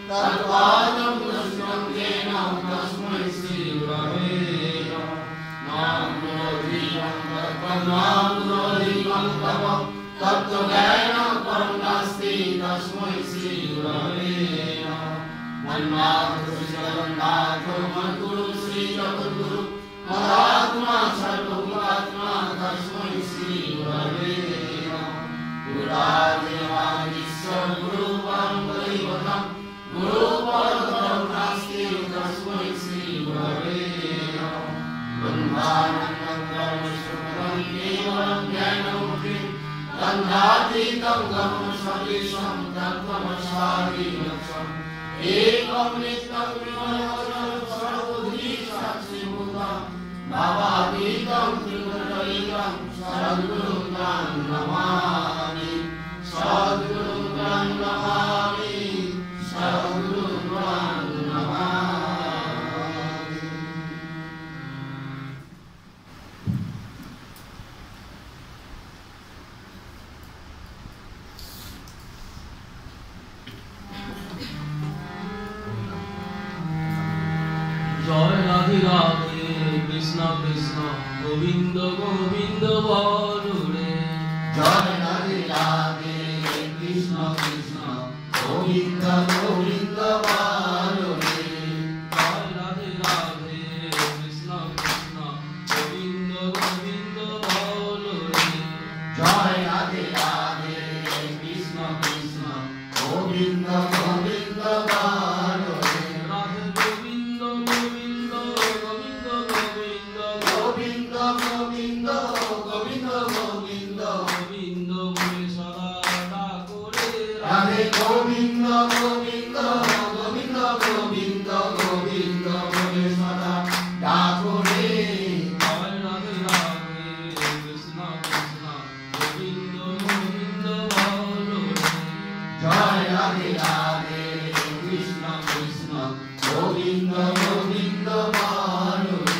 तत्पादं कृष्णं तेन तस्मै श्रीगुरवे नामोदीयं तत्पद्मामोदीयं तव तत्त्वज्ञानं परं नास्ति तस्मै श्रीगुरवे मन्नाथ मद्गुरु श्री जगद्गुरु मदात्मा सर्वभूतात्मा तस्मै श्रीगुरवे गुरुरादिवागीश्वर गुरु परं दैवतं गुरु परतरं नास्ति तस्मै श्रीगुरवे ब्रह्मानन्दं परमेश्वरं केवलं ज्ञानमूर्तिं गन्धातीतं गगनसदृशं तत्त्वमसादिलक्ष्यम् एकं नित्यं विमलमचलं सर्वभूतसाक्षिभूतं भावातीतं त्रिगुणरहितं सद्गुरुं तं नमामि सद्गुरुं तं नमामि सद्गुरुं तं नमामि। जय राधे राधे कृष्ण कृष्ण गोविंद गोविंद बोलो रे जय राधे राधे कृष्ण कृष्ण गोविंद गोविंद बोलो रे जय राधे राधे कृष्ण कृष्ण गोविंद गोविंद बोलो रे जय राधे राधे कृष्ण कृष्ण गोविंद गोविंद बोलो रे राधे गोविंद गोविंद गोविंद गोविंद गोविंद गोविंद गोविंद गोविंद गोविंद बोले सदा डाको रे राधे गोविंद गोविंद गोविंद गोविंद गोविंद बोले सदा डाको रे जय राधे राधे कृष्ण कृष्ण गोविंद गोविंद बोलो रे जय राधे राधे कृष्ण कृष्ण गोविंद गोविंद बोलो रे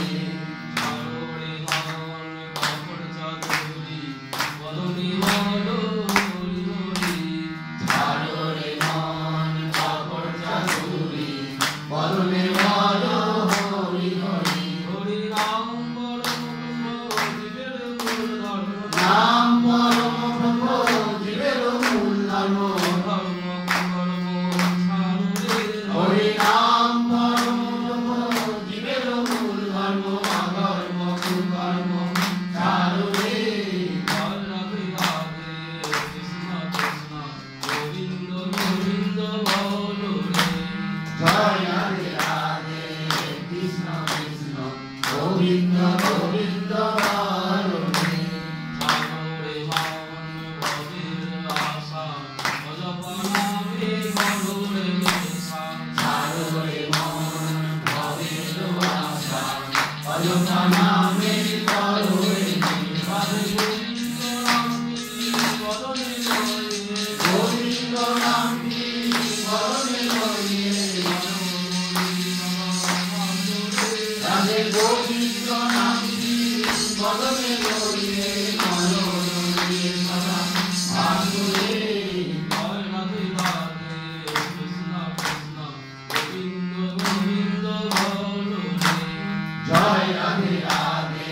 चारोड़े हान कापड़ चादरी बदनी बोलो हरि हरि झाड़ो रे मान कापड़ चादरी बदने वालो हरि हरि हरि नाम परम ब्रह्म जीवेर मूल धर्म नाम परम ब्रह्म जीवेर मूल धर्म धर्म कर्म हरि नाम परम ब्रह्म जीवेर मूल धर्म अधर्म कुकर्म झाड़ो रे जय राधे राधे कृष्ण कृष्ण गोविंद गोविंद बोलो रे जय राधे राधे कृष्ण कृष्ण गोविंद गोविंद बोलो रे चारोड़े मान भवेर आशा अजपना में मनोरे मेषा झाड़ो रे मान भवेर आशा अजपना में करो रे राधे गोविंद नाम की बदने लगे गोविंद नाम की बरने लगे राधे गोविंद नाम की बरने लगे मनोरंगे सदा आसुरे जय राधे राधे कृष्ण कृष्ण गोविंद गोविंद बोलो रे जय राधे राधे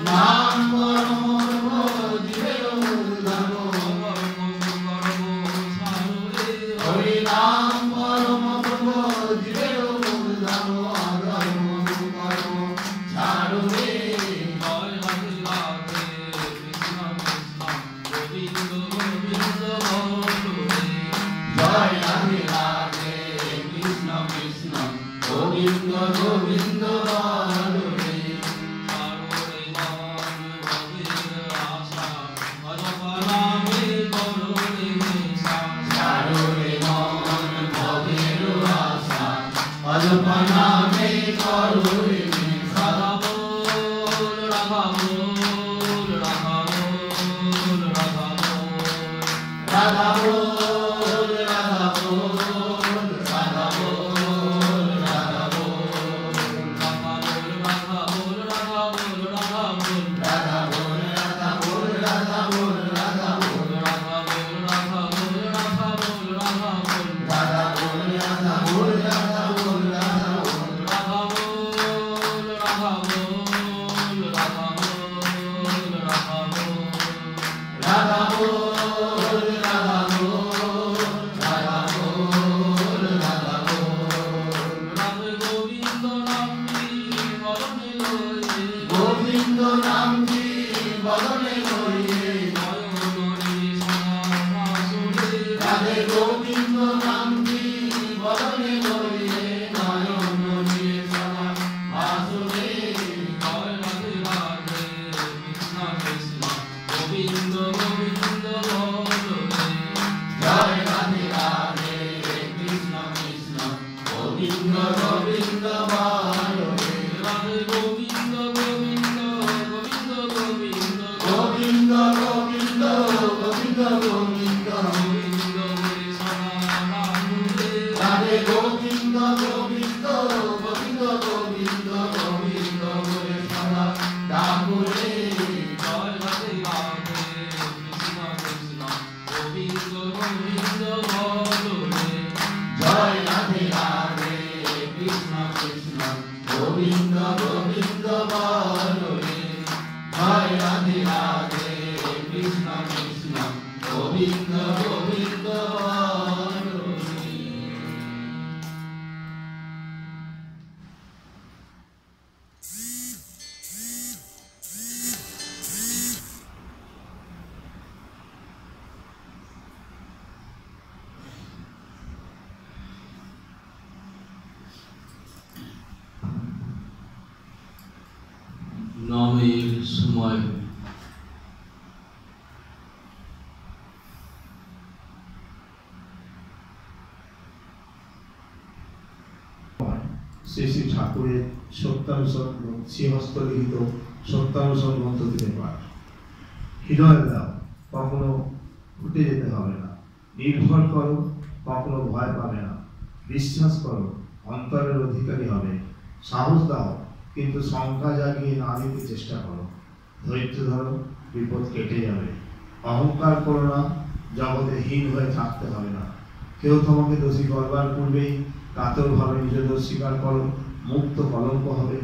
নাম পরম ধর্ম জীবের মূল ধর্ম হরি নাম পরম ধর্ম জীবের মূল ধর্ম অধর্ম কুকর্ম ছাড়ো রে জয় রাধে রাধে কৃষ্ণ কৃষ্ণ গোবিন্দ গোবিন্দ বলো রে ছাড়ো রে মন ভবের আশা অল্পনা মে করো রে নেশা রাধা বল রাধা বল রাধা বল রাধা বল রাধা বল রাধা বল রাধা বল রাধা বল রাধা বল রাধা বল রাধা বল রাধা বল রাধা বল রাধা বল রাধা বল রাধা গোবিন্দ নাম কি বদনে লইয়ে রাধে গোবিন্দ নাম কি বদনে লইয়ে নয়ন নিয়ে সদা বাসুরে জয় রাধে রাধে কৃষ্ণ কৃষ্ণ গোবিন্দ গোবিন্দ বলো রে গোবিন্দ গোবিন্দ গোবিন্দ রাধে গোবিন্দ গোবিন্দ গোবিন্দ গোবিন্দ গোবিন্দ বলে সদা ডাকুরে জয় রাধে রাধে কৃষ্ণ কৃষ্ণ গোবিন্দ গোবিন্দ বলো রে জয় রাধে রাধে কৃষ্ণ কৃষ্ণ গোবিন্দ গোবিন্দ বলো রে নামের সময় শ্রী শ্রী ঠাকুরের সত্যানুসরণ শ্রীহস্ত লিখিত সত্যানুসরণ গ্রন্থ থেকে পাঠ। হৃদয় দাও, কখনো ফুটে যেতে হবে না। নির্ভর করো, কখনো ভয় পাবে না। বিশ্বাস করো, অন্তরের অধিকারী হবে। সাহস দাও, কিন্তু শঙ্কা জাগিয়ে না নিতে চেষ্টা করো। ধৈর্য ধরো, বিপদ কেটে যাবে। অহংকার করো না, জগতে হীন হয়ে থাকতে হবে না। কেউ তোমাকে দোষী করবার পূর্বেই কাতরভাবে নিজ দোষ স্বীকার করো। মুক্ত কলঙ্ক হবে,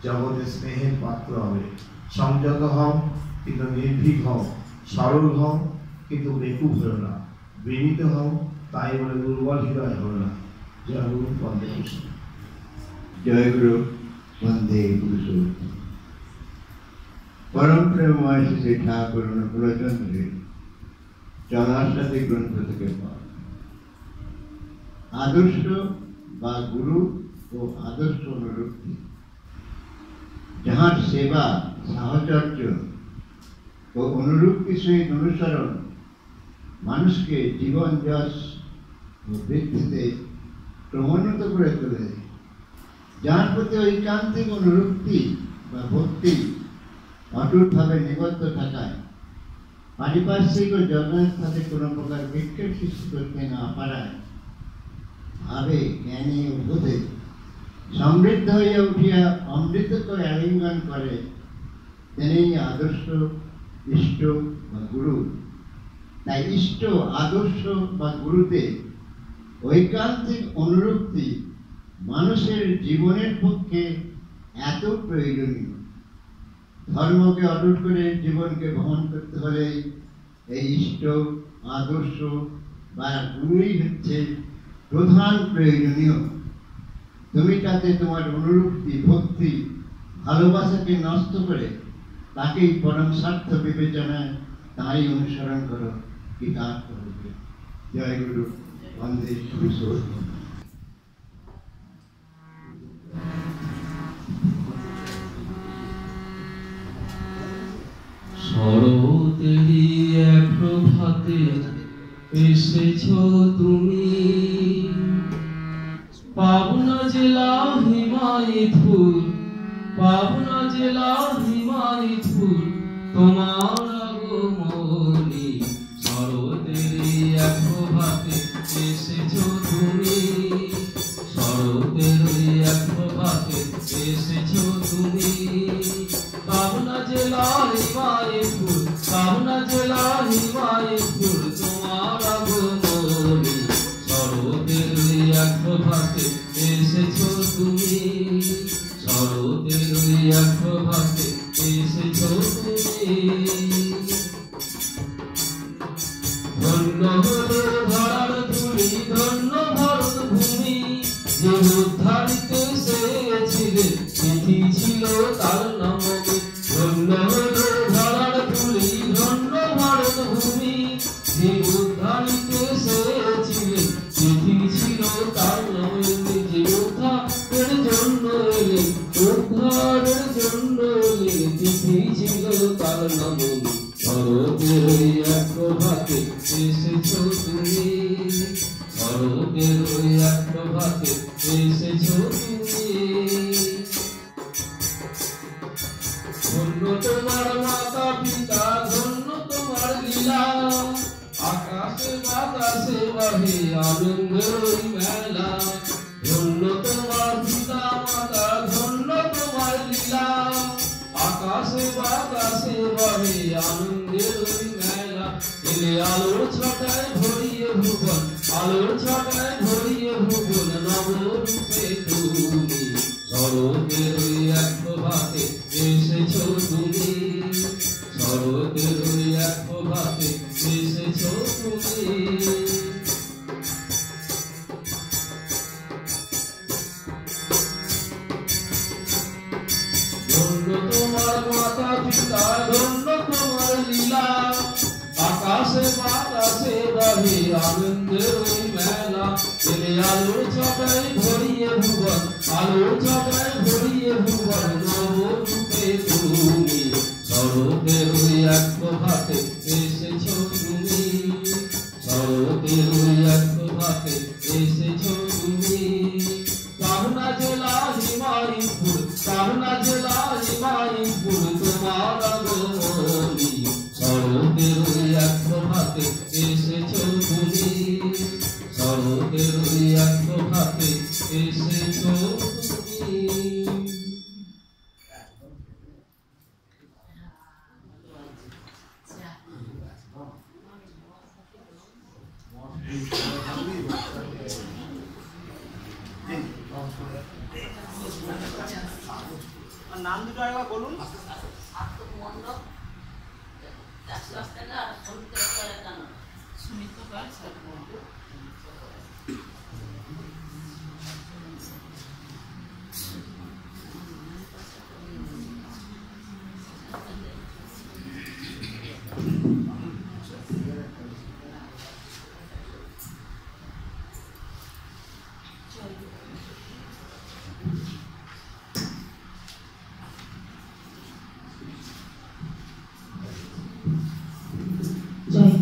জগতে স্নেহের পাত্র হবে। সংযত হও, কিন্তু নির্ভীক হও। সরল হও, কিন্তু বেকুব হও না। বিনীত হও, তাই বলে দুর্বল হৃদয় হও না। জয় গুরু, বন্দে কৃষ্ণ। জয় গুরু, বন্দে পুরুষ। পরম প্রেমময় শ্রী ঠাকুর অনুকূলচন্দ্রের জলাশাদী গ্রন্থ থেকে পাঠ। আদর্শ বা গুরু ও আদর্শ অনুরক্তি, যাহার সেবা, সাহচর্য ও অনুরক্তি সহিত অনুসরণ মানুষকে জীবন যশ ও বৃদ্ধিতে ক্রমোন্নত করে তোলে, যার প্রতি ঐকান্তিক অনুরক্তি বা ভক্তি অটুটভাবে নিবদ্ধ থাকায় পারিপার্শ্বিক ও জগতের সাথে কোনো প্রকার বিক্ষেপ সৃষ্টি করতে না পারায় ভাবে, জ্ঞানে ও বোধে সমৃদ্ধ হইয়া উঠিয়া অমৃত করে আলিঙ্গন করে, তিনি আদর্শ, ইষ্ট বা গুরু। তাই ইষ্ট, আদর্শ বা গুরুতে ঐকান্তিক অনুরক্তি মানুষের জীবনের পক্ষে এত প্রয়োজনীয় ধর্মকে অটুট করে জীবনকে বহন করতে হলে এই ইষ্ট আদর্শ বা গুণই হচ্ছে প্রধান প্রয়োজনীয়। তুমি তাতে তোমার অনুরক্তি, ভক্তি, ভালোবাসাকে নষ্ট করে তাকেই পরম স্বার্থ বিবেচনায় তাই অনুসরণ করো, কি কাজ করবে। জয় গুরু, বন্দে সুর। শরতেরই এক প্রভাতে এসেছ তুমি, পাবনা জেলা হিমায়তপুর, পাবনা জেলা হিমায়তপুর তোমার আগমনে। শরতেরই এক প্রভাতে এসেছ তুমি, শরতেরই এক প্রভাতে এসেছ তুমি, পাবনা জেলা হিমায়তপুর, পাবনা জেলা হিমায়তপুর তোমার আগমনে। শরতেরই এক প্রভাতে এসেছ তুমি, শরতেরই এক প্রভাতে এসেছ তুমি। ধন্য হলো ধরার ধুলি, ধন্য ভারত ভূমি, যে উদ্ধারিতে এসেছিলেন চিঠি ছিল তার নামে। ধন্য হলো ধরার ধুলি, ধন্য ভারত ভূমি, যে উদ্ধারিতে এসেছিলেন চিঠি ছিল তার নামে। যে উদ্ধারের জন্য এলেন, উদ্ধারের জন্য এলেন, চিঠি ছিল তার নামে। শরতেরই এক প্রভাতে এসেছ তুমি, শরতেরই এক প্রভাতে এসেছ তুমি। ধন্য তোমার মাতা পিতা, ধন্য তোমার লীলা, আকাশে বাতাসে বাহে আনন্দের মেলা। ধন্য তোমার পিতা মাতা, ধন্য তোমার লীলা, আকাশে বাতাসে বাহে আনন্দের মেলা। এলে আলোর ছটায় ভরিয়ে ভুবন, আলোর ছটায় ভরিয়ে ভুবন, নবরূপে তুমি। শরতেরই এক প্রভাতে এসেছ তুমি, শরতেরই এক প্রভাতে এসেছ তুমি। ধন্য তোমার মাতা পিতা, ধন্য তোমার লীলা, আকাশে বাতাসে বাহে আনন্দের মেলা। এলে আলোর ছটায় ভরিয়ে ভুবন, আলোর ছটায় ভরিয়ে ভুবন, নবরূপে তুমি। শরতেরই এক প্রভাতে এসেছ তুমি, শরতেরই এক প্রভাতে এসেছ তুমি। পাবনা জেলা হিমায়তপুর, পাবনা জেলা হিমায়তপুর তোমার আগমনে। শরতেরই এক প্রভাতে এসেছ তুমি, শরতেরই এক প্রভাতে এসেছ তুমি। নাম দুটো একবার বলুন। জয়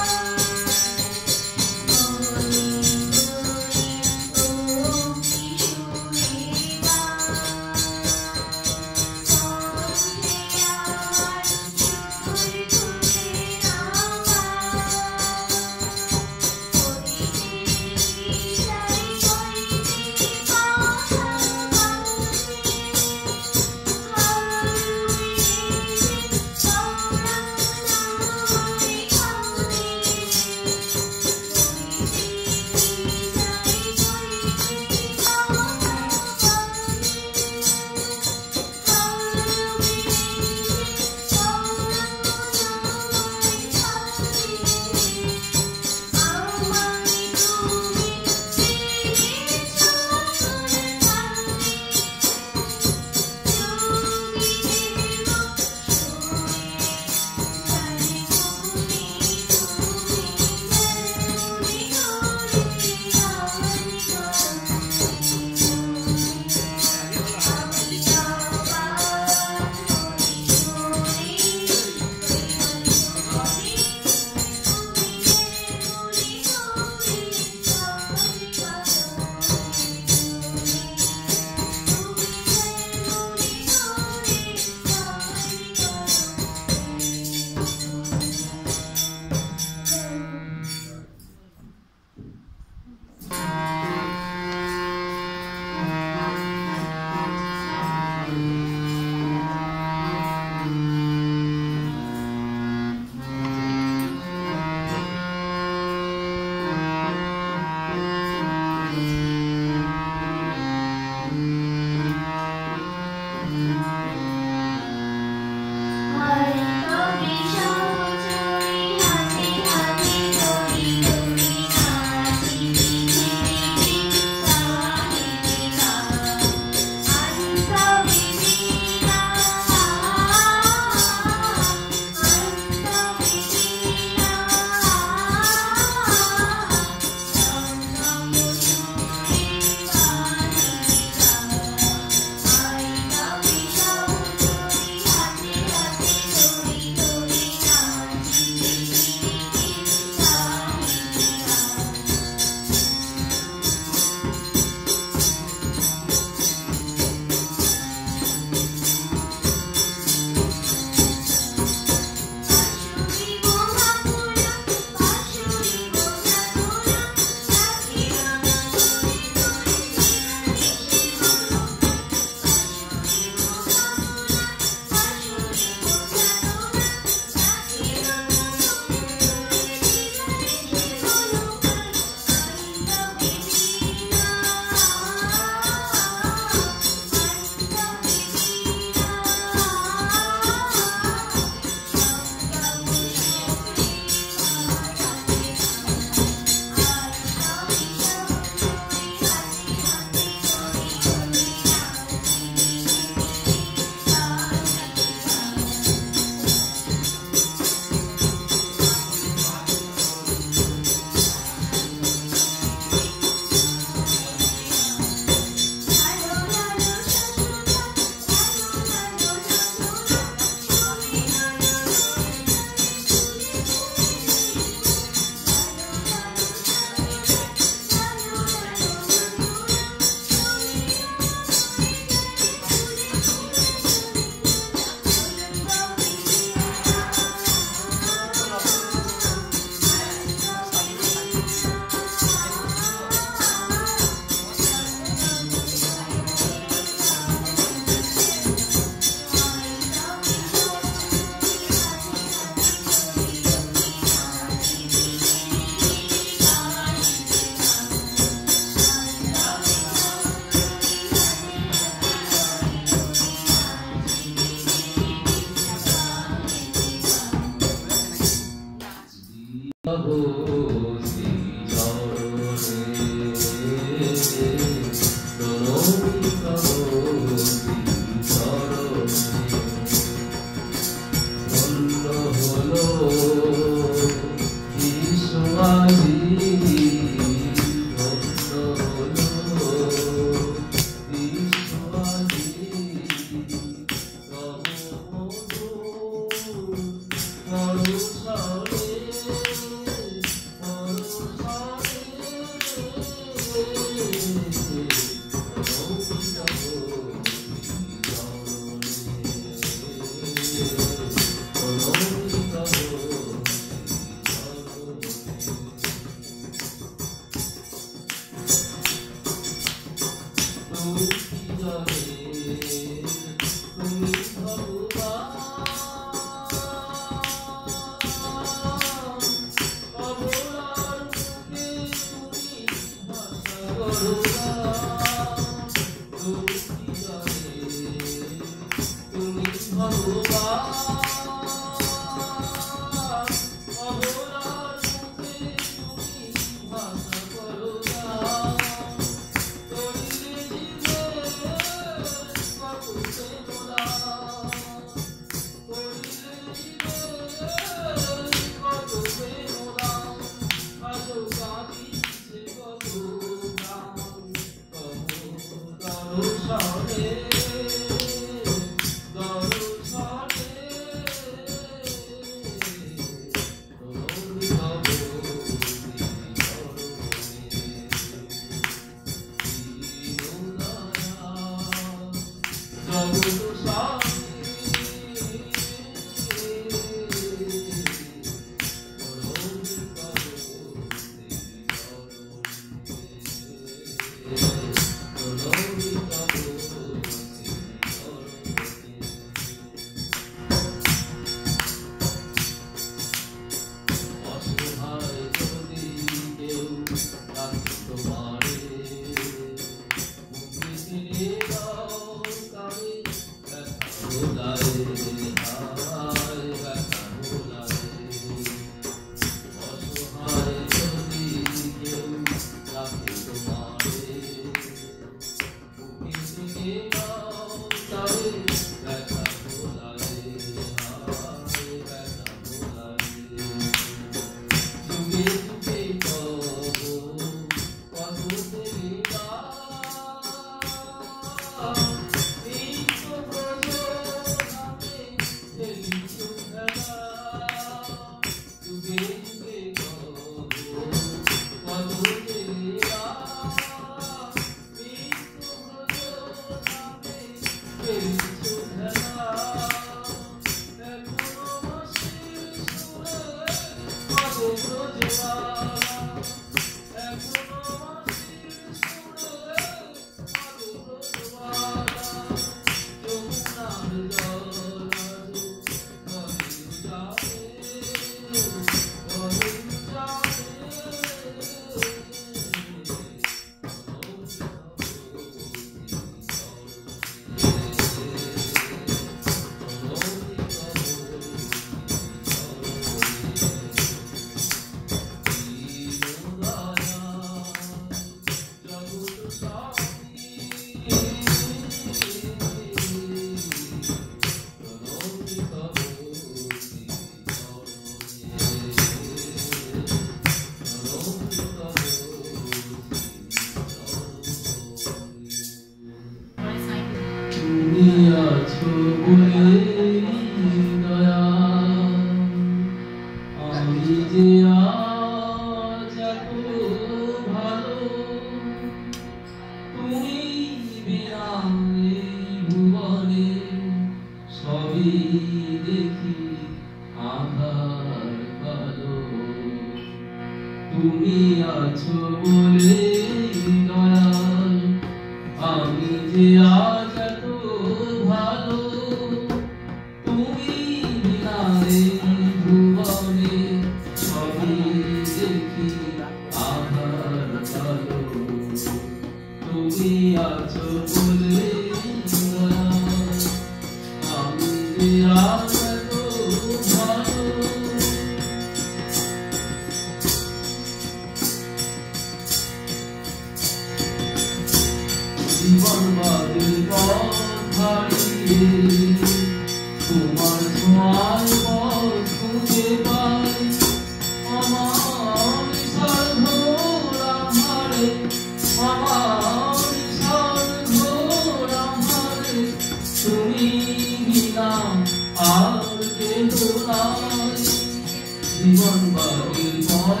জীবন বাড়ির পথ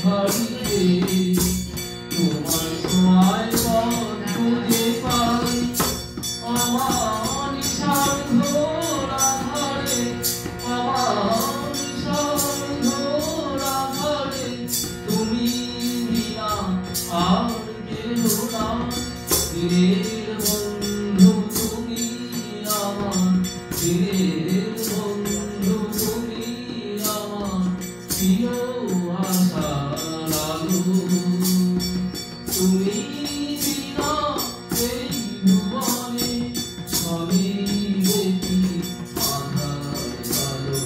হারিয়ে তোমার ছোঁয়ায় পথ খুঁজে পাই আমার নিশার ঘোর আধারে আমার নিশার ঘোর আধারে তুমি বিনা আর কেহ না দিনের বন্ধু তুমি আমার দিনের বন্ধু তুমি আমার প্রিয় আশার আলো তুমি বিনা এই ভুবনে সবই দেখি আধার আলো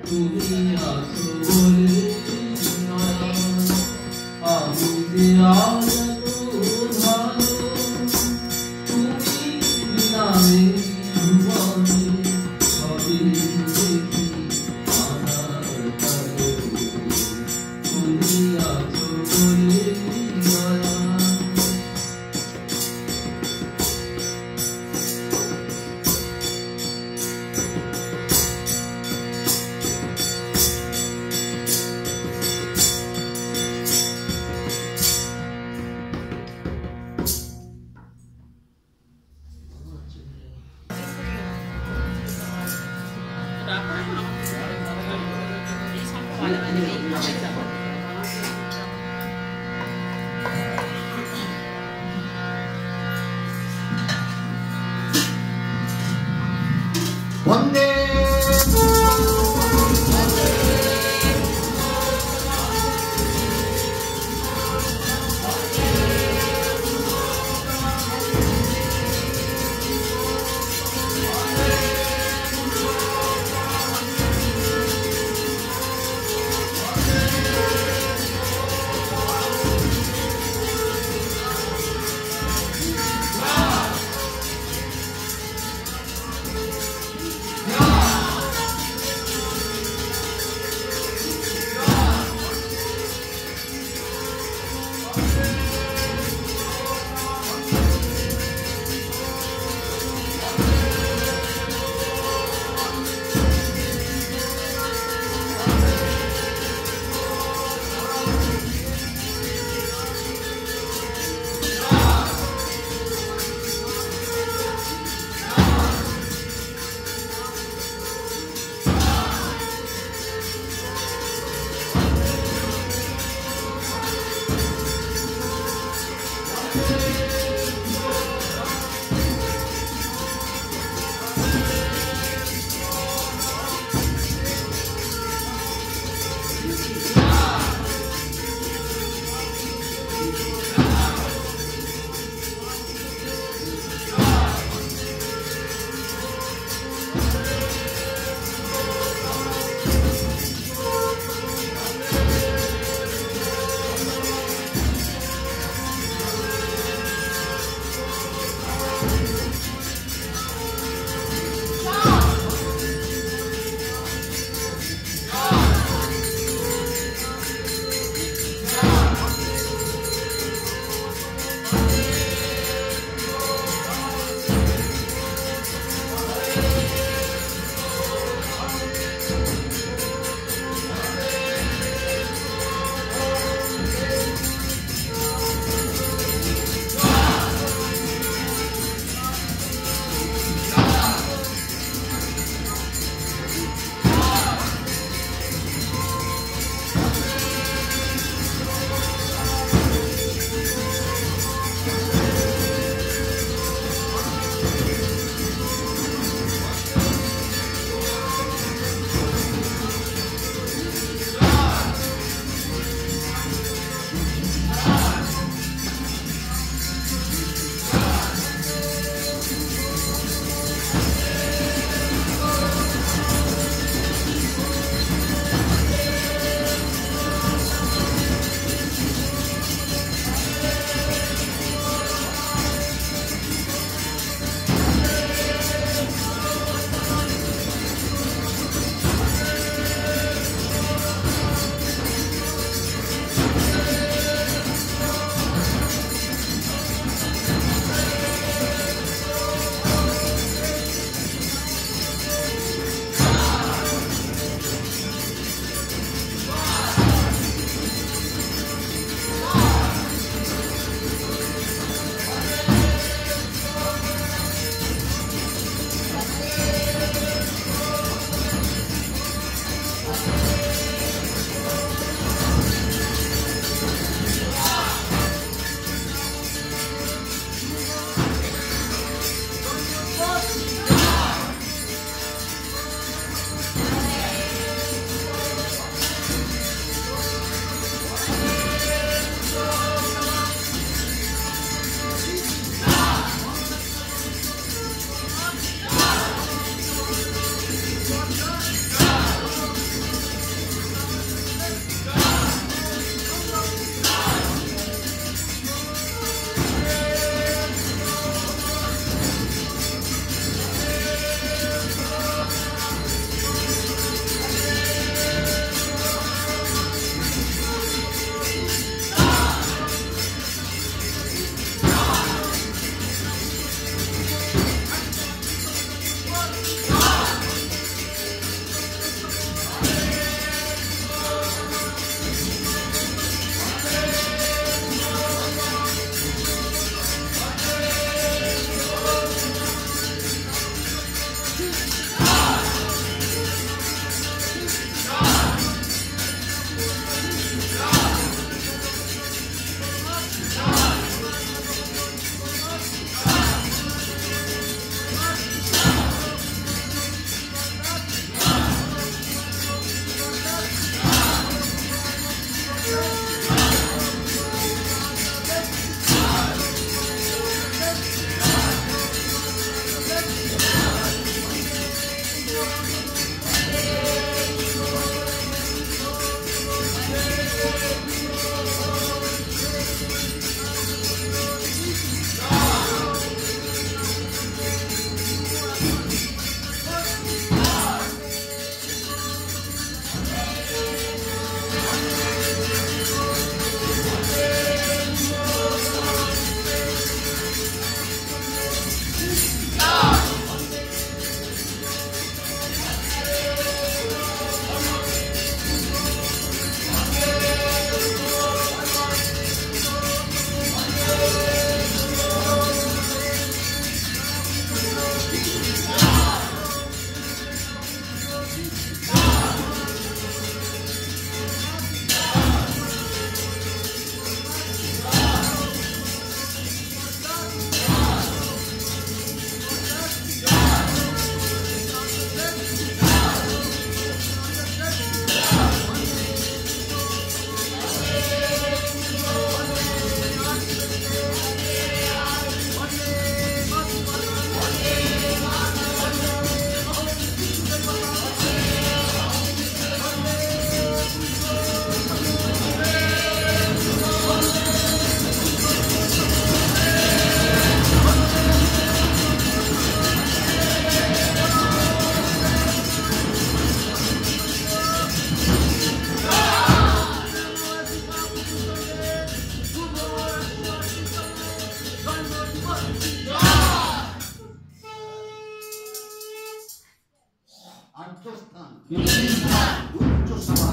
তুমি আছো বলে আমি যে আজ এত ভালো তুমি বিনা এই ভুবনে সবই দেখি আধার আলো তুমি আছো বলে বন্দে উচ্চ সমাজ